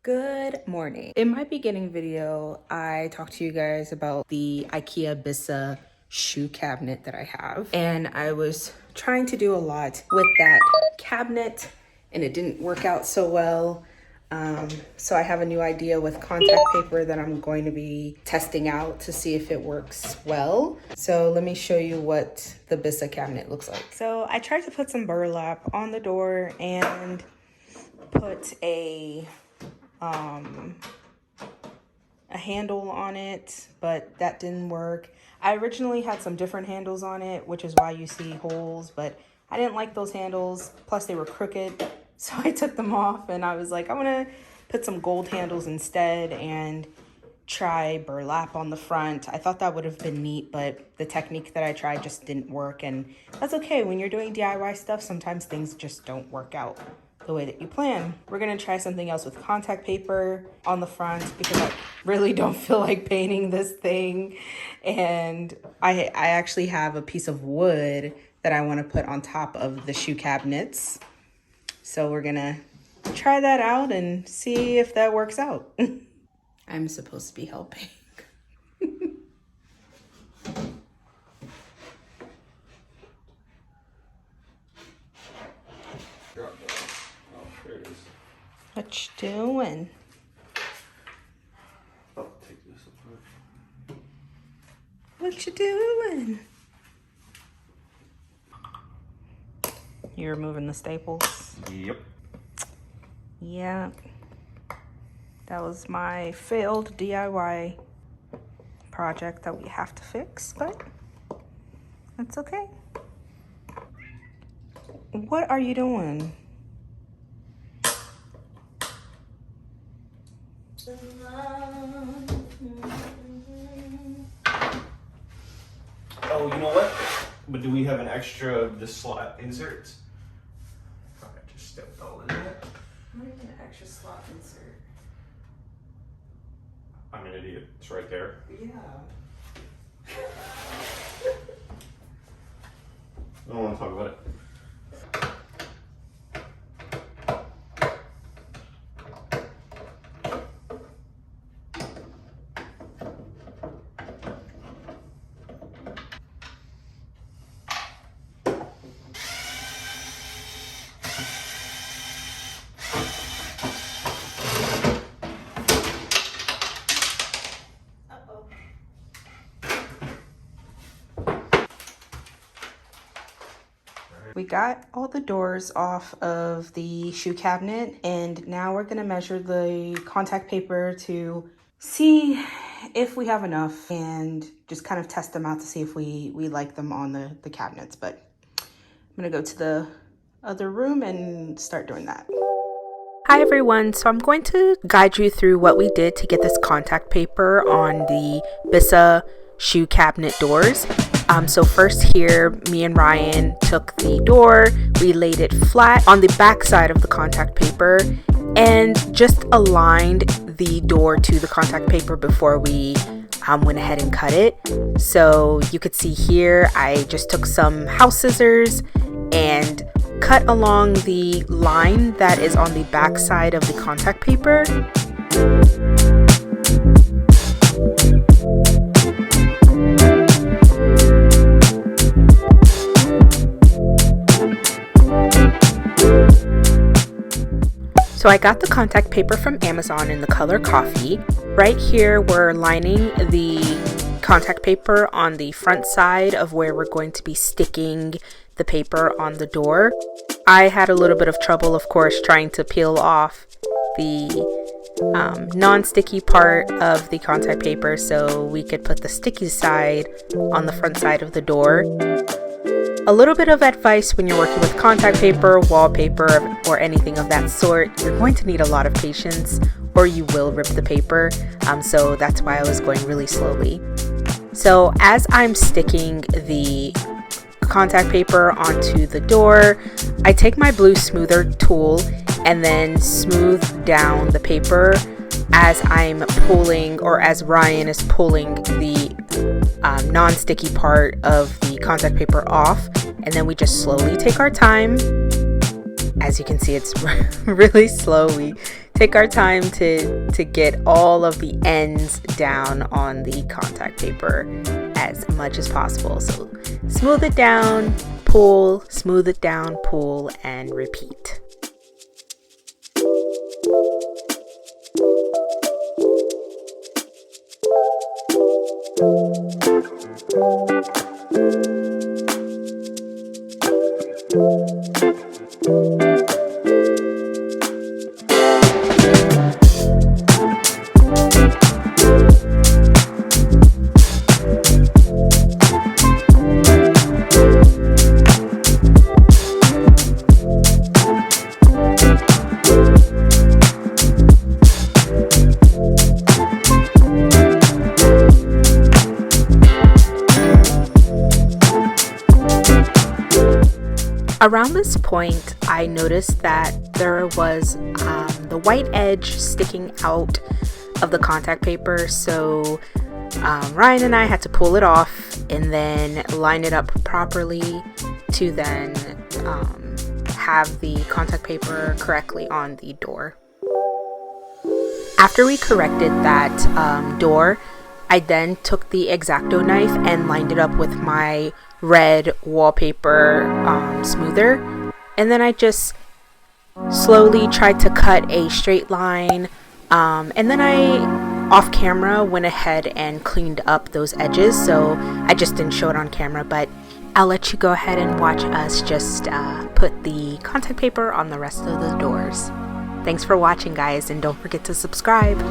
Good morning. In my beginning video, I talked to you guys about the IKEA Bissa shoe cabinet that I have. And I was trying to do a lot with that cabinet and it didn't work out so well. So I have a new idea with contact paper that I'm going to be testing out to see if it works well. So let me show you what the Bissa cabinet looks like. So I tried to put some burlap on the door and put a handle on it, but that didn't work. I originally had some different handles on it, which is why you see holes, but I didn't like those handles. Plus they were crooked. So I took them off and I was like, I'm gonna put some gold handles instead and try burlap on the front. I thought that would have been neat, but the technique that I tried just didn't work. And that's okay. When you're doing DIY stuff, sometimes things just don't work out the way that you plan. We're gonna try something else with contact paper on the front because I really don't feel like painting this thing. And I actually have a piece of wood that I wanna put on top of the shoe cabinets. So we're gonna try that out and see if that works out. I'm supposed to be helping. What you doing? I'll take this apart. What you doing? You're removing the staples? Yep. Yeah. That was my failed DIY project that we have to fix, but that's okay. What are you doing? Oh, you know what? But do we have an extra of the slot inserts? I just stepped all in there. I'm making an extra slot insert. I'm an idiot. It's right there. Yeah. I don't want to talk about it. We got all the doors off of the shoe cabinet and now we're gonna measure the contact paper to see if we have enough and just kind of test them out to see if we like them on the cabinets. But I'm gonna go to the other room and start doing that. Hi everyone, so I'm going to guide you through what we did to get this contact paper on the Bissa shoe cabinet doors. So first here, me and Ryan took the door, we laid it flat on the back side of the contact paper and just aligned the door to the contact paper before we went ahead and cut it. So you could see here, I just took some house scissors and cut along the line that is on the back side of the contact paper. So I got the contact paper from Amazon in the color coffee. Right here, we're lining the contact paper on the front side of where we're going to be sticking the paper on the door. I had a little bit of trouble, of course, trying to peel off the non-sticky part of the contact paper so we could put the sticky side on the front side of the door. A little bit of advice when you're working with contact paper, wallpaper, or anything of that sort, you're going to need a lot of patience or you will rip the paper. So that's why I was going really slowly. So as I'm sticking the contact paper onto the door, I take my blue smoother tool and then smooth down the paper as I'm pulling, or as Ryan is pulling the non-sticky part of the contact paper off, and then we just slowly take our time. As you can see, it's really slow. We take our time to get all of the ends down on the contact paper as much as possible. So smooth it down, pull, smooth it down, pull, and repeat. Around this point, I noticed that there was the white edge sticking out of the contact paper, so Ryan and I had to pull it off and then line it up properly to then have the contact paper correctly on the door. After we corrected that door, I then took the X-Acto knife and lined it up with my red wallpaper smoother, and then I just slowly tried to cut a straight line, and then I off camera went ahead and cleaned up those edges, so I just didn't show it on camera, but I'll let you go ahead and watch us just put the contact paper on the rest of the doors. Thanks for watching, guys, and don't forget to subscribe.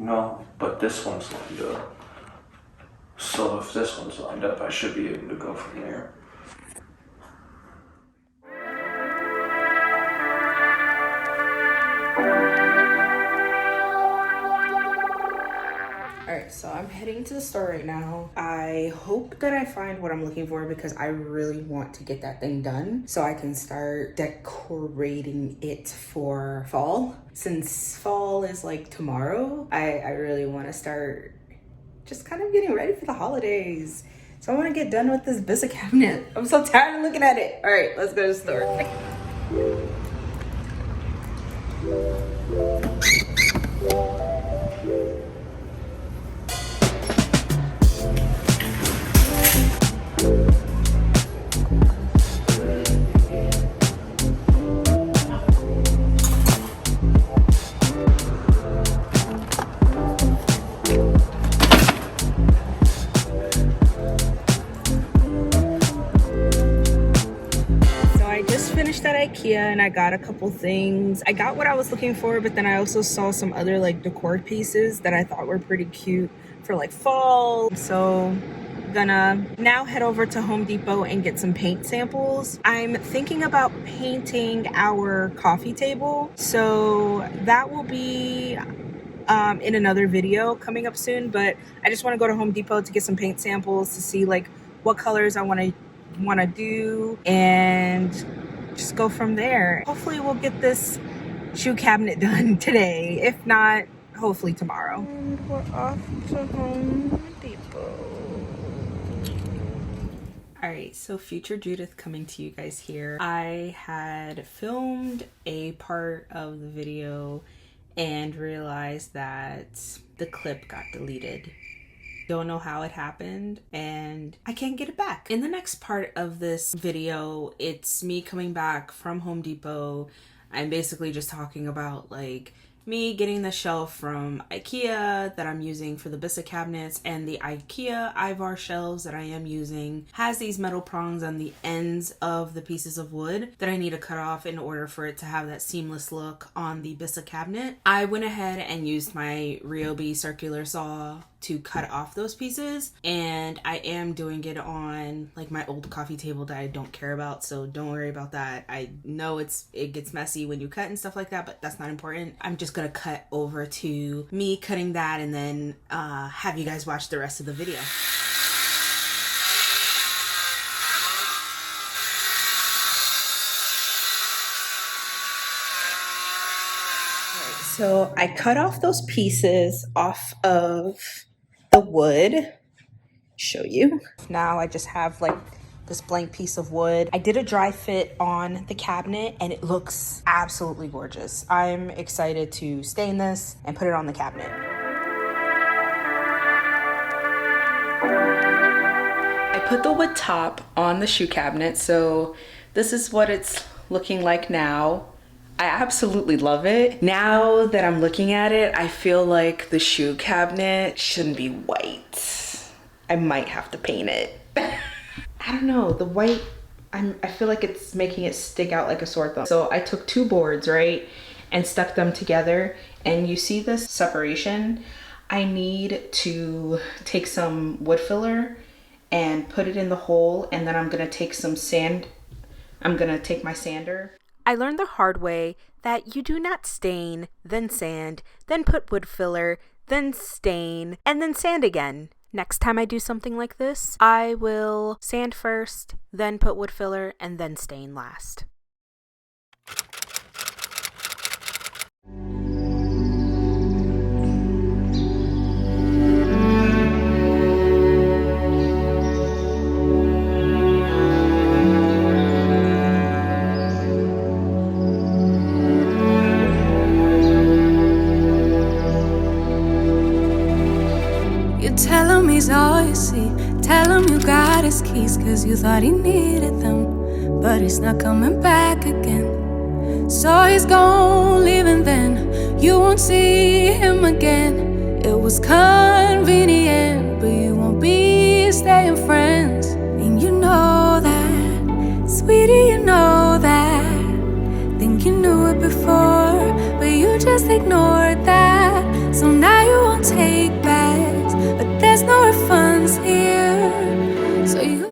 No, but this one's lined up. So if this one's lined up, I should be able to go from there. Alright, so I'm heading to the store right now. I hope that I find what I'm looking for because I really want to get that thing done so I can start decorating it for fall. Since fall is like tomorrow, I really want to start just kind of getting ready for the holidays. So I want to get done with this Bissa cabinet. I'm so tired of looking at it. Alright, let's go to the store. Finished at IKEA and I got a couple things. I got what I was looking for, but then I also saw some other like decor pieces that I thought were pretty cute for like fall. So I'm gonna now head over to Home Depot and get some paint samples. I'm thinking about painting our coffee table, so that will be in another video coming up soon, but I just want to go to Home Depot to get some paint samples to see like what colors I want to do and just go from there. Hopefully we'll get this shoe cabinet done today. If not, hopefully tomorrow. And we're off to Home Depot. Alright, so future Judith coming to you guys here. I had filmed a part of the video and realized that the clip got deleted. Don't know how it happened and I can't get it back. In the next part of this video, it's me coming back from Home Depot. I'm basically just talking about like me getting the shelf from IKEA that I'm using for the Bissa cabinets, and the IKEA Ivar shelves that I am using has these metal prongs on the ends of the pieces of wood that I need to cut off in order for it to have that seamless look on the Bissa cabinet. I went ahead and used my Ryobi circular saw to cut off those pieces, and I am doing it on like my old coffee table that I don't care about, so don't worry about that. I know it gets messy when you cut and stuff like that, but that's not important. I'm just gonna cut over to me cutting that and then have you guys watch the rest of the video. So I cut off those pieces off of the wood. Show you. Now I just have like this blank piece of wood. I did a dry fit on the cabinet and it looks absolutely gorgeous. I'm excited to stain this and put it on the cabinet. I put the wood top on the shoe cabinet, so this is what it's looking like now. I absolutely love it. Now that I'm looking at it, I feel like the shoe cabinet shouldn't be white. I might have to paint it. I don't know, the white, I feel like it's making it stick out like a sore thumb. So I took two boards, right, and stuck them together. And you see this separation? I need to take some wood filler and put it in the hole, and then I'm gonna take some sand. I'm gonna take my sander. I learned the hard way that you do not stain, then sand, then put wood filler, then stain, and then sand again. Next time I do something like this, I will sand first, then put wood filler, and then stain last. Tell him he's all you see. Tell him you got his keys, cause you thought he needed them, but he's not coming back again. So he's gone, leaving then. You won't see him again. It was convenient, but you won't be staying friends. And you know that, sweetie, you know that. Think you knew it before, but you just ignored that. So now